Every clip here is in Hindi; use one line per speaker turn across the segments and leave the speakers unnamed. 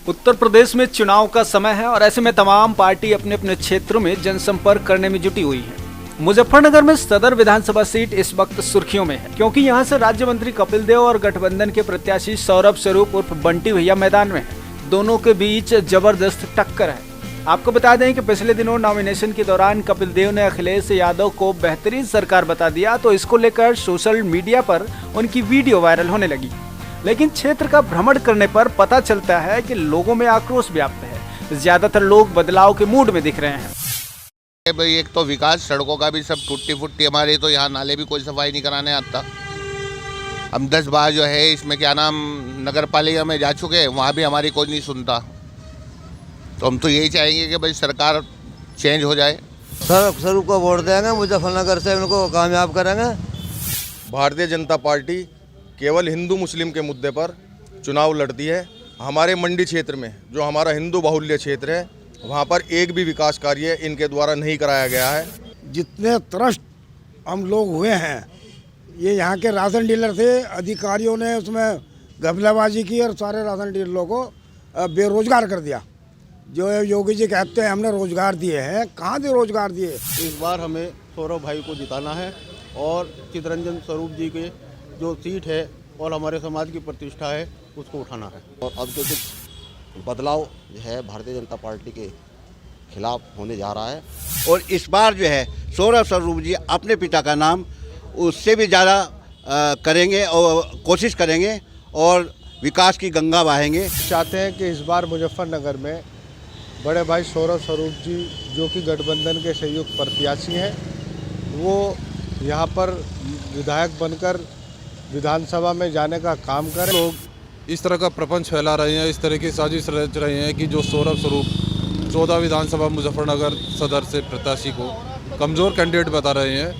उत्तर प्रदेश में चुनाव का समय है और ऐसे में तमाम पार्टी अपने अपने क्षेत्रों में जनसंपर्क करने में जुटी हुई है। मुजफ्फरनगर में सदर विधानसभा सीट इस वक्त सुर्खियों में है, क्योंकि यहां से राज्य मंत्री कपिल देव और गठबंधन के प्रत्याशी सौरभ स्वरूप उर्फ बंटी भैया मैदान में है। दोनों के बीच जबरदस्त टक्कर है। आपको बता दें कि पिछले दिनों नॉमिनेशन के दौरान कपिल देव ने अखिलेश यादव को बेहतरीन सरकार बता दिया, तो इसको लेकर सोशल मीडिया पर उनकी वीडियो वायरल होने लगी। लेकिन क्षेत्र का भ्रमण करने पर पता चलता है कि लोगों में आक्रोश व्याप्त है। ज्यादातर लोग बदलाव के मूड में दिख रहे हैं।
भाई एक तो विकास, सड़कों का भी सब टूटी फुट्टी, हमारे तो यहाँ नाले भी कोई सफाई नहीं कराने आता। हम 10 बार जो है इसमें क्या नाम नगर पालिका में जा चुके हैं, वहाँ भी हमारी कोई नहीं सुनता। तो हम तो यही चाहेंगे कि भाई सरकार चेंज हो जाए।
स्वरूप को वोट देंगे, मुजफ्फरनगर से उनको कामयाब करेंगे।
भारतीय जनता पार्टी केवल हिंदू मुस्लिम के मुद्दे पर चुनाव लड़ती है। हमारे मंडी क्षेत्र में जो हमारा हिंदू बाहुल्य क्षेत्र है, वहाँ पर एक भी विकास कार्य इनके द्वारा नहीं कराया गया है।
जितने त्रस्त हम लोग हुए हैं, ये यहाँ के राशन डीलर थे, अधिकारियों ने उसमें घपलाबाजी की और सारे राशन डीलरों को बेरोजगार कर दिया। जो योगी जी कहते हैं हमने रोजगार दिए हैं, कहाँ से रोजगार दिए।
इस बार हमें सौरभ भाई को जिताना है और चितरंजन स्वरूप जी के जो सीट है और हमारे समाज की प्रतिष्ठा है उसको उठाना है।
और अब जो कुछ बदलाव जो है भारतीय जनता पार्टी के खिलाफ होने जा रहा है।
और इस बार जो है सौरभ स्वरूप जी अपने पिता का नाम उससे भी ज़्यादा करेंगे और कोशिश करेंगे और विकास की गंगा बहाएंगे।
चाहते हैं कि इस बार मुजफ्फरनगर में बड़े भाई सौरभ स्वरूप जी जो कि गठबंधन के संयुक्त प्रत्याशी हैं, वो यहाँ पर विधायक बनकर विधानसभा में जाने का काम करें।
लोग इस तरह का प्रपंच फैला रहे हैं, इस तरह की साजिश रच रहे हैं कि जो सौरभ स्वरूप 14 विधानसभा मुजफ्फरनगर सदर से प्रत्याशी को कमज़ोर कैंडिडेट बता रहे हैं,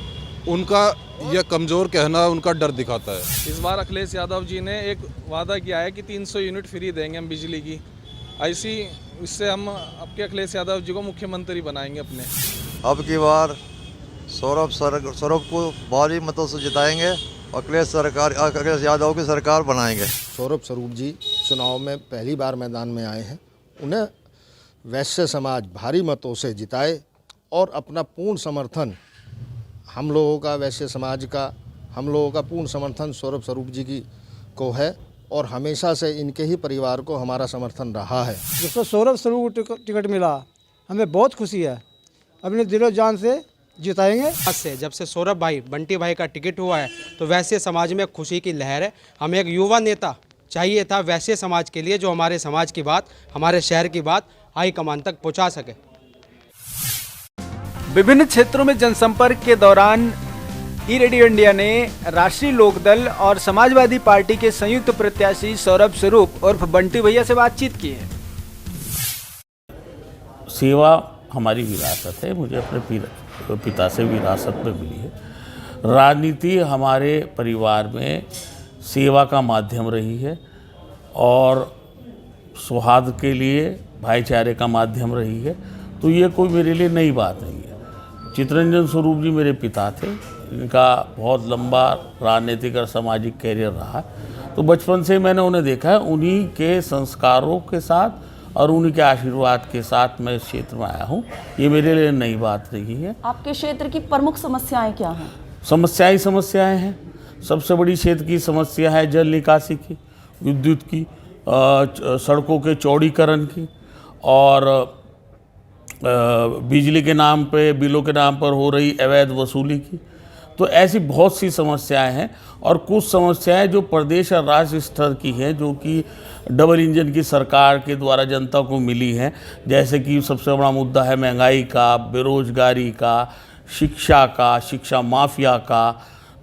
उनका यह कमज़ोर कहना उनका डर दिखाता है।
इस बार अखिलेश यादव जी ने एक वादा किया है कि 300 यूनिट फ्री देंगे हम बिजली की। ऐसी इससे हम आपके अखिलेश यादव जी को मुख्यमंत्री बनाएंगे अपने।
अब की बार सौरभ को भारी मतों से जिताएंगे, अखिलेश यादव की सरकार बनाएंगे।
सौरभ स्वरूप जी चुनाव में पहली बार मैदान में आए हैं, उन्हें वैश्य समाज भारी मतों से जिताए और अपना पूर्ण समर्थन हम लोगों का, वैश्य समाज का हम लोगों का पूर्ण समर्थन सौरभ स्वरूप जी की को है और हमेशा से इनके ही परिवार को हमारा समर्थन रहा है।
जिसको सौरभ स्वरूप को टिकट मिला, हमें बहुत खुशी है। अपने दिलो जान से जिताएंगे।
से जब से सौरभ भाई बंटी भाई का टिकट हुआ है तो वैसे समाज में खुशी की लहर है। हमें एक युवा नेता चाहिए था वैसे समाज के लिए, जो हमारे समाज की बात, हमारे शहर की बात हाईकमान तक पहुंचा सके।
विभिन्न क्षेत्रों में जनसंपर्क के दौरान ई-रेडियो इंडिया ने राष्ट्रीय लोकदल और समाजवादी पार्टी के संयुक्त प्रत्याशी सौरभ स्वरूप उर्फ बंटी भैया से बातचीत की है।
सेवा हमारी विरासत है, मुझे अपने पिता से विरासत में मिली है। राजनीति हमारे परिवार में सेवा का माध्यम रही है और सौहार्द के लिए भाईचारे का माध्यम रही है। तो ये कोई मेरे लिए नई बात नहीं है। चितरंजन स्वरूप जी मेरे पिता थे, इनका बहुत लंबा राजनीतिक और सामाजिक कैरियर रहा। तो बचपन से मैंने उन्हें देखा है, उन्हीं के संस्कारों के साथ और उन्हीं के आशीर्वाद के साथ मैं इस क्षेत्र में आया हूँ। ये मेरे लिए नई बात नहीं है।
आपके क्षेत्र की प्रमुख समस्याएं क्या हैं?
समस्याएं हैं। सबसे बड़ी क्षेत्र की समस्या है जल निकासी की, विद्युत की, सड़कों के चौड़ीकरण की और बिजली के नाम पे, बिलों के नाम पर हो रही अवैध वसूली की। तो ऐसी बहुत सी समस्याएं हैं और कुछ समस्याएं जो प्रदेश और राज्य स्तर की हैं, जो कि डबल इंजन की सरकार के द्वारा जनता को मिली हैं। जैसे कि सबसे बड़ा मुद्दा है महंगाई का, बेरोजगारी का, शिक्षा का, शिक्षा माफिया का।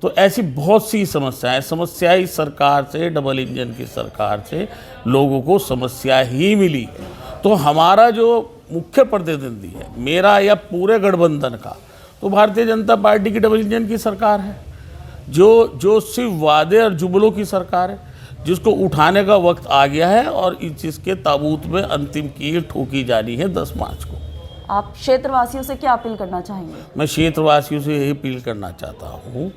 तो ऐसी बहुत सी समस्याएं इस सरकार से, डबल इंजन की सरकार से लोगों को समस्या ही मिली। तो हमारा जो मुख्य प्रतिद्वंदी है, मेरा या पूरे गठबंधन का, तो भारतीय जनता पार्टी की डबल इंजन की सरकार है, जो सिर्फ वादे और जुमलों की सरकार है, जिसको उठाने का वक्त आ गया है और जिसके ताबूत में अंतिम कील ठोकी जानी है 10 मार्च को।
आप क्षेत्रवासियों से क्या अपील करना चाहेंगे?
मैं क्षेत्रवासियों से यही अपील करना चाहता हूँ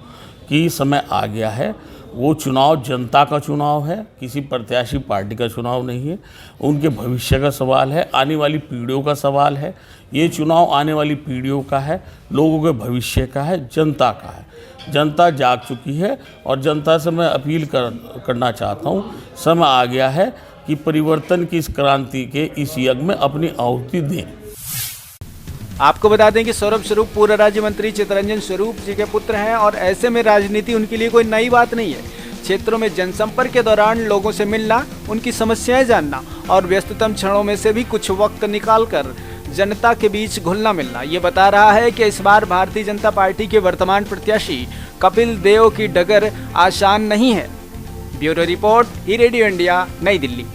कि समय आ गया है, वो चुनाव जनता का चुनाव है, किसी प्रत्याशी पार्टी का चुनाव नहीं है। उनके भविष्य का सवाल है, आने वाली पीढ़ियों का सवाल है। ये चुनाव आने वाली पीढ़ियों का है, लोगों के भविष्य का है, जनता का है। जनता जाग चुकी है और जनता से मैं अपील करना चाहता हूँ, समय आ गया है कि परिवर्तन की इस क्रांति के इस यज्ञ में अपनी आहुति दें।
आपको बता दें कि सौरभ स्वरूप पूर्व राज्य मंत्री चितरंजन स्वरूप जी के पुत्र हैं और ऐसे में राजनीति उनके लिए कोई नई बात नहीं है। क्षेत्रों में जनसंपर्क के दौरान लोगों से मिलना, उनकी समस्याएं जानना और व्यस्ततम क्षणों में से भी कुछ वक्त निकालकर जनता के बीच घुलना मिलना, ये बता रहा है कि इस बार भारतीय जनता पार्टी के वर्तमान प्रत्याशी कपिल देव की डगर आसान नहीं है। ब्यूरो रिपोर्ट, ई रेडियो इंडिया, नई दिल्ली।